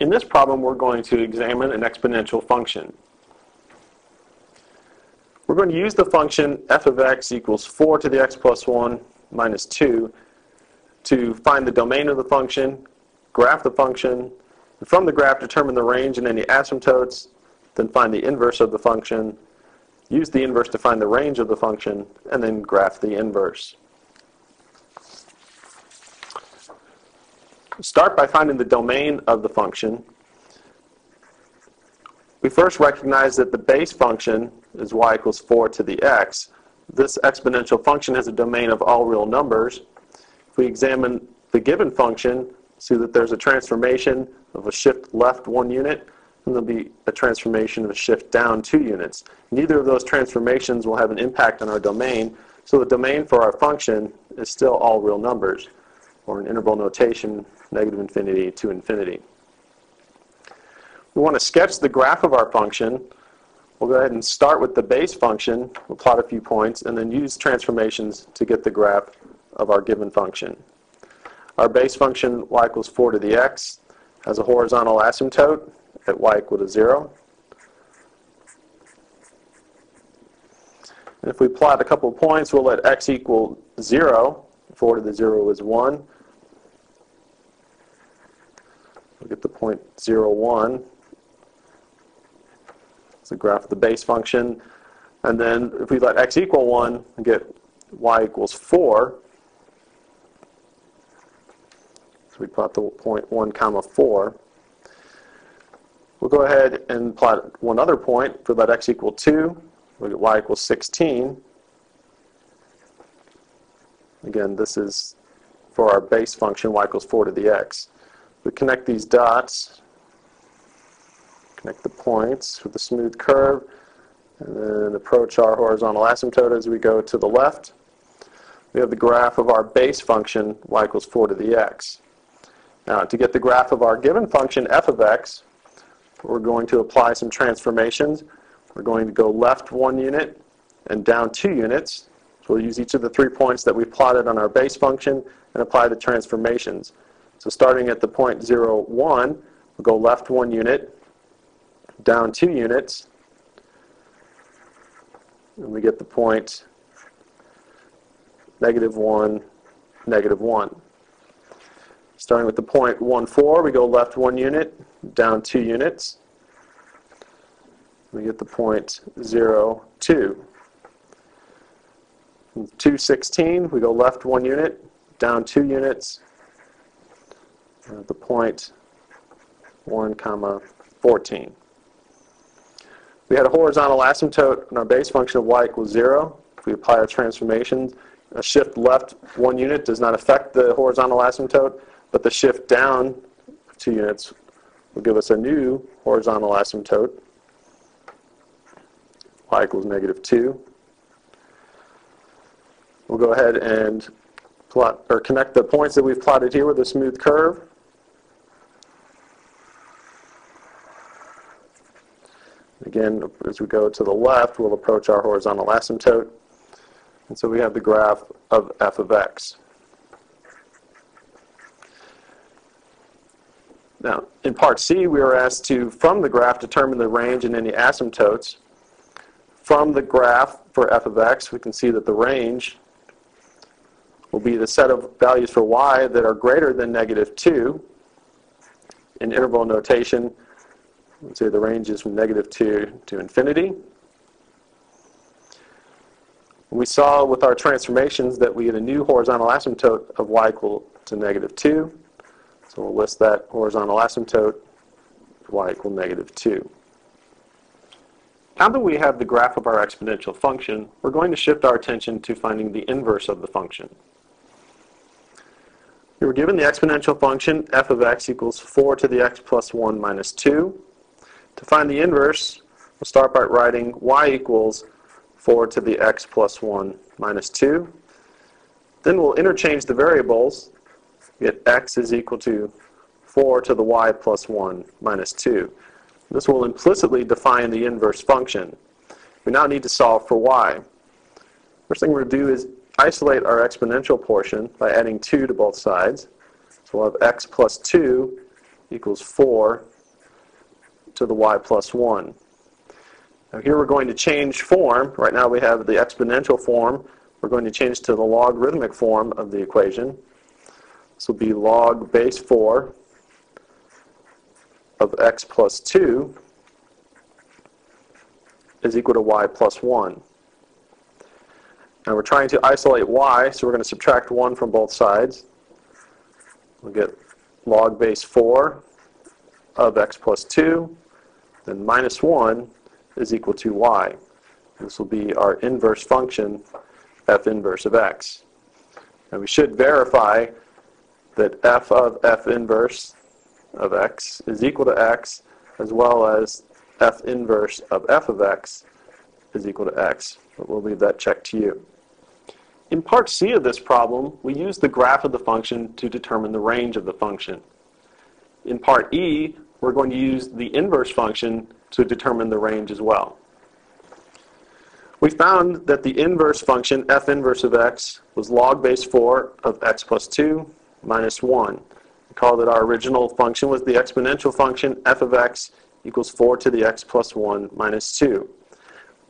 In this problem, we're going to examine an exponential function. We're going to use the function f of x equals 4 to the x plus 1 minus 2 to find the domain of the function, graph the function, and from the graph determine the range and any asymptotes, then find the inverse of the function, use the inverse to find the range of the function, and then graph the inverse. Start by finding the domain of the function. We first recognize that the base function is y equals 4 to the x. This exponential function has a domain of all real numbers. If we examine the given function, see that there's a transformation of a shift left 1 unit, and there'll be a transformation of a shift down 2 units. Neither of those transformations will have an impact on our domain, so the domain for our function is still all real numbers, or in interval notation, negative infinity to infinity. We want to sketch the graph of our function. We'll go ahead and start with the base function. We'll plot a few points and then use transformations to get the graph of our given function. Our base function y equals 4 to the x has a horizontal asymptote at y equal to 0. And if we plot a couple of points, we'll let x equal 0. 4 to the 0 is 1. We'll get the point 0, 1. It's the graph of the base function. And then if we let x equal 1, we get y equals 4. So we plot the point 1, comma 4. We'll go ahead and plot one other point. If we let x equal 2, we'll get y equals 16. Again, this is for our base function, y equals 4 to the x. We connect these dots, connect the points with a smooth curve, and then approach our horizontal asymptote as we go to the left. We have the graph of our base function, y equals 4 to the x. Now, to get the graph of our given function, f of x, we're going to apply some transformations. We're going to go left 1 unit and down 2 units. So we'll use each of the 3 points that we've plotted on our base function and apply the transformations. So starting at the point 0, 1, we'll go left 1 unit, down 2 units, and we get the point negative 1, negative 1. Starting with the point 1, 4, we go left 1 unit, down 2 units. We get the point 0, 2. From 2, 16, we go left 1 unit, down 2 units. At the point 1, comma 14. We had a horizontal asymptote in our base function of y equals 0. If we apply our transformations, a shift left 1 unit does not affect the horizontal asymptote, but the shift down 2 units will give us a new horizontal asymptote, y equals negative 2. We'll go ahead and plot or connect the points that we've plotted here with a smooth curve. Again, as we go to the left, we'll approach our horizontal asymptote. And so we have the graph of f of x. Now, in part C, we were asked to, from the graph, determine the range and any asymptotes. From the graph for f of x, we can see that the range will be the set of values for y that are greater than negative 2. In interval notation, let's say the range is from negative 2 to infinity. We saw with our transformations that we get a new horizontal asymptote of y equal to negative 2. So we'll list that horizontal asymptote, y equal negative 2. Now that we have the graph of our exponential function, we're going to shift our attention to finding the inverse of the function. We were given the exponential function f of x equals 4 to the x plus 1 minus 2. To find the inverse, we'll start by writing y equals 4 to the x plus 1 minus 2. Then we'll interchange the variables. We get x is equal to 4 to the y plus 1 minus 2. This will implicitly define the inverse function. We now need to solve for y. First thing we're going to do is isolate our exponential portion by adding 2 to both sides. So we'll have x plus 2 equals 4 to the y plus 1. Now here we're going to change form. Right now we have the exponential form. We're going to change to the logarithmic form of the equation. This will be log base 4 of x plus 2 is equal to y plus 1. Now we're trying to isolate y, so we're going to subtract 1 from both sides. We'll get log base 4 of x plus 2, then minus 1 is equal to y. This will be our inverse function, f inverse of x. And we should verify that f of f inverse of x is equal to x, as well as f inverse of f of x is equal to x. But we'll leave that check to you. In part C of this problem, we use the graph of the function to determine the range of the function. In part E, we're going to use the inverse function to determine the range as well. We found that the inverse function, f inverse of x, was log base 4 of x plus 2 minus 1. Recall that our original function was the exponential function, f of x equals 4 to the x plus 1 minus 2.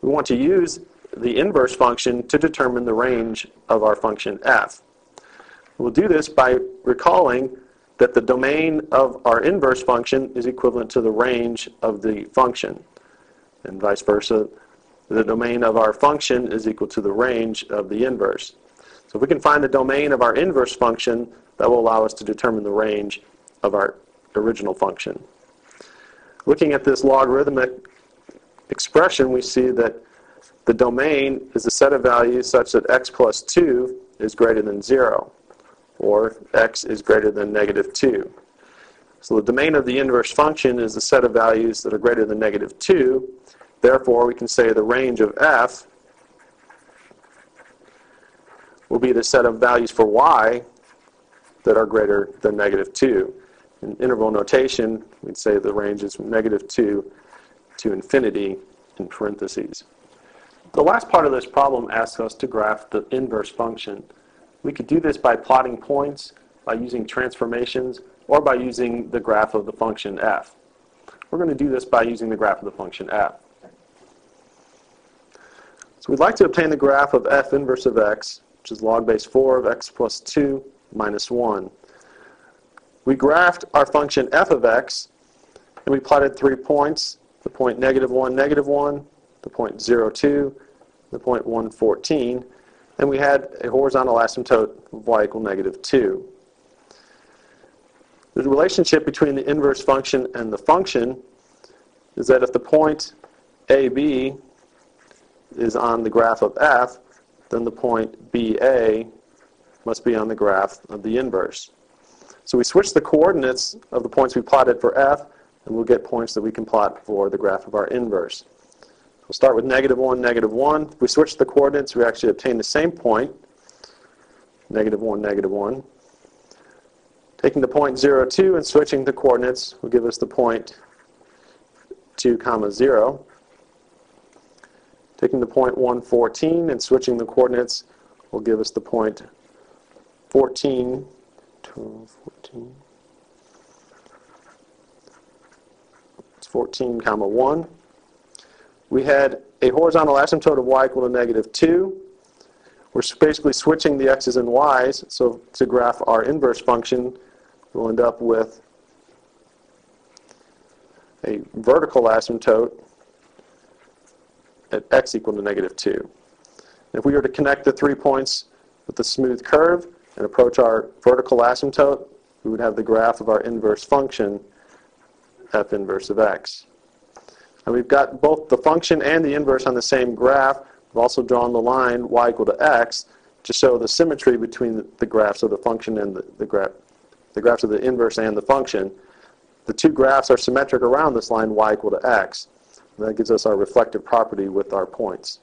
We want to use the inverse function to determine the range of our function f. We'll do this by recalling that the domain of our inverse function is equivalent to the range of the function, and vice versa. The domain of our function is equal to the range of the inverse. So if we can find the domain of our inverse function, that will allow us to determine the range of our original function. Looking at this logarithmic expression, we see that the domain is a set of values such that x plus 2 is greater than 0, or x is greater than negative 2. So the domain of the inverse function is a set of values that are greater than negative 2. Therefore, we can say the range of f will be the set of values for y that are greater than negative 2. In interval notation, we'd say the range is from negative 2 to infinity in parentheses. The last part of this problem asks us to graph the inverse function. We could do this by plotting points, by using transformations, or by using the graph of the function f. We're going to do this by using the graph of the function f. So we'd like to obtain the graph of f inverse of x, which is log base 4 of x plus 2 minus 1. We graphed our function f of x, and we plotted 3 points, the point negative 1, negative 1, the point 0, 2, the point 1, 14, and we had a horizontal asymptote of y equal negative 2. The relationship between the inverse function and the function is that if the point AB is on the graph of f, then the point BA must be on the graph of the inverse. So we switch the coordinates of the points we plotted for f, and we'll get points that we can plot for the graph of our inverse. We'll start with negative 1, negative 1. If we switch the coordinates, we actually obtain the same point, negative 1, negative 1. Taking the point 0, 2 and switching the coordinates will give us the point 2, 0. Taking the point 1, 14 and switching the coordinates will give us the point 14, 12, 14. It's 14, 1. We had a horizontal asymptote of y equal to negative 2. We're basically switching the x's and y's, so to graph our inverse function, we'll end up with a vertical asymptote at x equal to negative 2. If we were to connect the 3 points with a smooth curve and approach our vertical asymptote, we would have the graph of our inverse function, f inverse of x. And we've got both the function and the inverse on the same graph. We've also drawn the line y equal to x to show the symmetry between the graphs of the function and the graphs of the inverse and the function. The two graphs are symmetric around this line y equal to x. And that gives us our reflective property with our points.